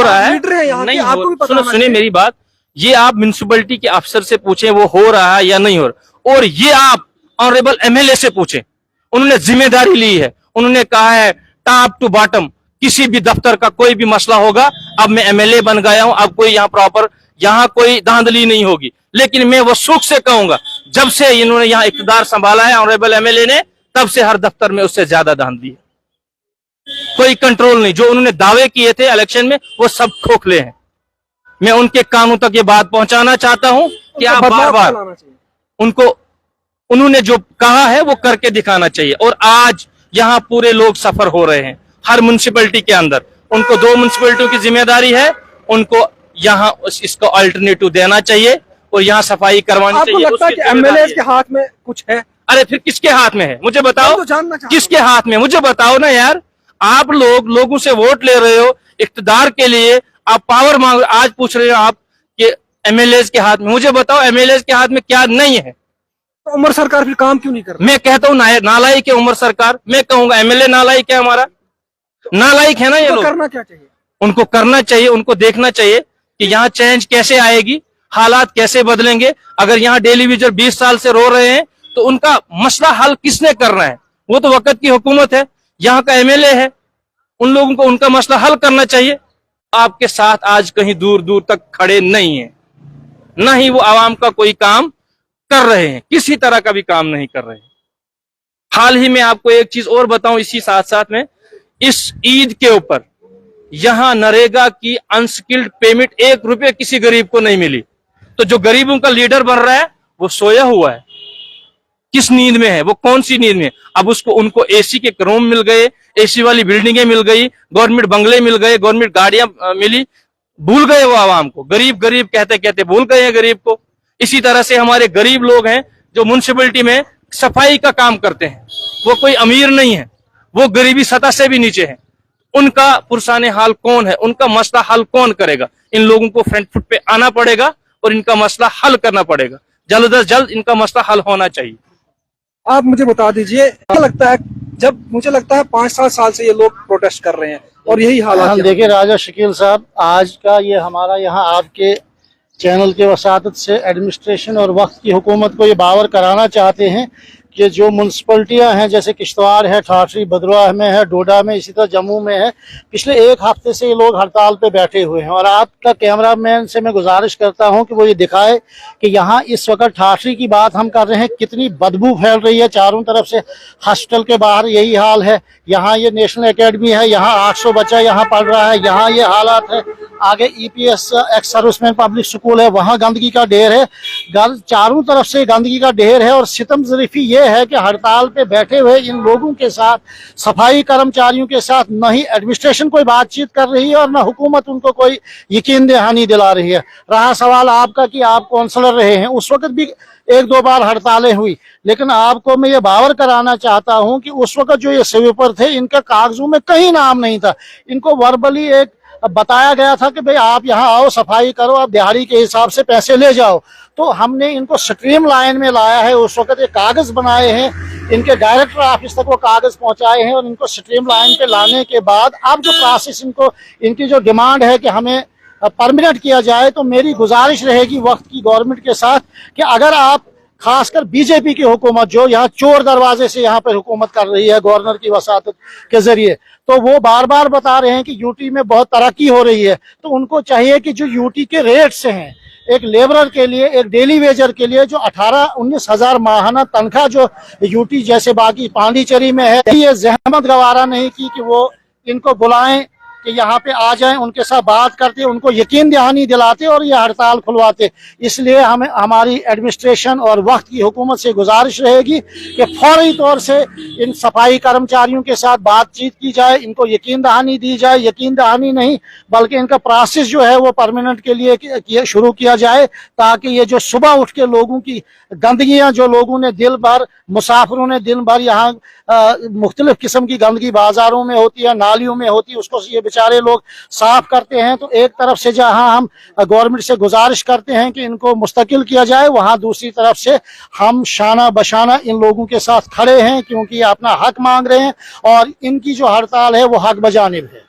रहा है नहीं हो, सुनिए मेरी बात, ये आप म्युनिसिपैलिटी के अफसर से पूछें वो हो रहा है या नहीं हो रहा, और ये आप ऑनरेबल एमएलए से पूछें, उन्होंने जिम्मेदारी ली है, उन्होंने कहा है टॉप टू बॉटम किसी भी दफ्तर का कोई भी मसला होगा, अब मैं एमएलए बन गया हूं, अब कोई यहाँ प्रॉपर यहाँ कोई धांधली नहीं होगी। लेकिन मैं वो सुख से कहूंगा, जब से इन्होंने यहाँ इख्तिदार संभाला है ऑनरेबल एमएलए ने, तब से हर दफ्तर में उससे ज्यादा धांधली है, कोई कंट्रोल नहीं। जो उन्होंने दावे किए थे इलेक्शन में वो सब खोखले हैं। मैं उनके कानों तक ये बात पहुंचाना चाहता हूं कि आप बार बार उनको, उन्होंने जो कहा है वो करके दिखाना चाहिए। और आज यहाँ पूरे लोग सफर हो रहे हैं हर म्युनिसिपैलिटी के अंदर, उनको 2 म्युनिसिपैलिटियों की जिम्मेदारी है, उनको यहाँ इसको अल्टरनेटिव देना चाहिए और यहाँ सफाई करवानी चाहिए। लगता है कि एमएलए के हाथ में कुछ है? अरे फिर किसके हाथ में है मुझे बताओ, किसके हाथ में मुझे बताओ ना यार। आप लोगों से वोट ले रहे हो इख्तिदार के लिए, आप पावर मांग, आज पूछ रहे हो आप कि एमएलए के हाथ में, मुझे बताओ एमएलए के हाथ में क्या नहीं है? तो उमर सरकार फिर काम क्यों नहीं कर रही? मैं कहता हूँ नालायक है उमर सरकार, मैं कहूंगा एमएलए नालायक है, हमारा नालायक है ना ये लोग। करना क्या चाहिए? उनको करना चाहिए, उनको देखना चाहिए कि यहाँ चेंज कैसे आएगी, हालात कैसे बदलेंगे। अगर यहाँ डेली वेजर 20 साल से रो रहे हैं तो उनका मसला हल किसने करना है? वो तो वक्त की हुकूमत है, यहाँ का एमएलए है, उन लोगों को उनका मसला हल करना चाहिए। आपके साथ आज कहीं दूर दूर तक खड़े नहीं है, ना ही वो आवाम का कोई काम कर रहे हैं, किसी तरह का भी काम नहीं कर रहे हैं। हाल ही में आपको एक चीज और बताऊं इसी साथ साथ में, इस ईद के ऊपर यहां नरेगा की अनस्किल्ड पेमेंट 1 रुपये किसी गरीब को नहीं मिली। तो जो गरीबों का लीडर बन रहा है वो सोया हुआ है, किस नींद में है, वो कौन सी नींद में? अब उनको एसी के रूम मिल गए, एसी वाली बिल्डिंगें मिल गई, गवर्नमेंट बंगले मिल गए, गवर्नमेंट गाड़ियां मिली, भूल गए वो आवाम को। गरीब गरीब कहते कहते भूल गए हैं गरीब को। इसी तरह से हमारे गरीब लोग हैं जो म्युनिसिपैलिटी में सफाई का काम करते हैं, वो कोई अमीर नहीं है, वो गरीबी सतह से भी नीचे है। उनका पुरसाने हाल कौन है, उनका मसला हल कौन करेगा? इन लोगों को फ्रंट फुट पे आना पड़ेगा और इनका मसला हल करना पड़ेगा। जल्द अज जल्द इनका मसला हल होना चाहिए। आप मुझे बता दीजिए, क्या लगता है, जब मुझे लगता है 5-7 साल से ये लोग प्रोटेस्ट कर रहे हैं और यही हालात। देखिए राजा शकील साहब, आज का ये हमारा यहाँ आपके चैनल के वसातत से एडमिनिस्ट्रेशन और वक्त की हुकूमत को ये बावर कराना चाहते हैं कि जो म्यूनसिपलिटियाँ हैं, जैसे किश्तवाड़ है, ठाठरी भद्रवाह में है, डोडा में, इसी तरह जम्मू में है, पिछले 1 हफ्ते से ये लोग हड़ताल पे बैठे हुए हैं। और आपका कैमरामैन से मैं गुजारिश करता हूं कि वो ये दिखाए कि यहाँ इस वक्त ठाठरी की बात हम कर रहे हैं, कितनी बदबू फैल रही है चारों तरफ से। हॉस्टल के बाहर यही हाल है, यहाँ ये नेशनल एकेडमी है, यहाँ 800 बच्चा यहाँ पढ़ रहा है, यहाँ ये हालात है। आगे EPS ex serviceman public school है, वहाँ गंदगी का ढेर है, चारों तरफ से गंदगी का ढेर है। और सितम ज़रीफ़ी ये है कि हड़ताल पे बैठे हुए इन लोगों के साथ, सफाई कर्मचारियों के साथ, न ही एडमिनिस्ट्रेशन कोई बातचीत कर रही है और न हुकूमत उनको कोई यकीन दहानी दिला रही है। रहा सवाल आपका कि आप काउंसलर रहे हैं, उस वक्त भी 1-2 बार हड़तालें हुई, लेकिन आपको मैं ये बावर कराना चाहता हूं कि उस वक्त जो ये स्वीपर थे, इनके कागजों में कहीं नाम नहीं था। इनको वर्बली एक बताया गया था कि भाई आप यहाँ आओ, सफाई करो, आप दिहाड़ी के हिसाब से पैसे ले जाओ। तो हमने इनको स्ट्रीम लाइन में लाया है, उस वक्त ये कागज बनाए हैं, इनके डायरेक्टर ऑफिस तक वो कागज पहुंचाए हैं और इनको स्ट्रीम लाइन पे लाने के बाद अब जो प्रोसेस इनकी जो डिमांड है कि हमें परमानेंट किया जाए, तो मेरी गुजारिश रहेगी वक्त की गवर्नमेंट के साथ कि अगर आप, खासकर बीजेपी की हुकूमत जो यहाँ चोर दरवाजे से यहाँ पर हुकूमत कर रही है गवर्नर की वसातत के जरिए, तो वो बार बार बता रहे हैं कि यूटी में बहुत तरक्की हो रही है। तो उनको चाहिए कि जो यूटी के रेट्स हैं, एक लेबरर के लिए, एक डेली वेजर के लिए जो 18-19 हज़ार माहाना तनख्वाह जो यूटी जैसे बाकी पांडिचेरी में है, ये जहमत गवारा नहीं की कि वो इनको बुलाएं कि यहाँ पे आ जाएं, उनके साथ बात करते, उनको यकीन दहानी दिलाते और ये हड़ताल खुलवाते। इसलिए हमें हमारी एडमिनिस्ट्रेशन और वक्त की हुकूमत से गुजारिश रहेगी कि फौरी तौर से इन सफाई कर्मचारियों के साथ बातचीत की जाए, इनको यकीन दहानी दी जाए। यकीन दहानी नहीं बल्कि इनका प्रोसेस जो है वो परमानेंट के लिए शुरू किया जाए, ताकि ये जो सुबह उठ के लोगों की गंदगियां, जो लोगों ने दिन भर, मुसाफिरों ने दिन भर यहाँ मुख्तलिफ किस्म की गंदगी बाजारों में होती है, नालियों में होती है, उसको ये बेचारे लोग साफ करते हैं। तो एक तरफ से जहां हम गवर्नमेंट से गुजारिश करते हैं कि इनको मुस्तकिल किया जाए, वहां दूसरी तरफ से हम शाना बशाना इन लोगों के साथ खड़े हैं, क्योंकि ये अपना हक मांग रहे हैं और इनकी जो हड़ताल है वो हक बजानिब है।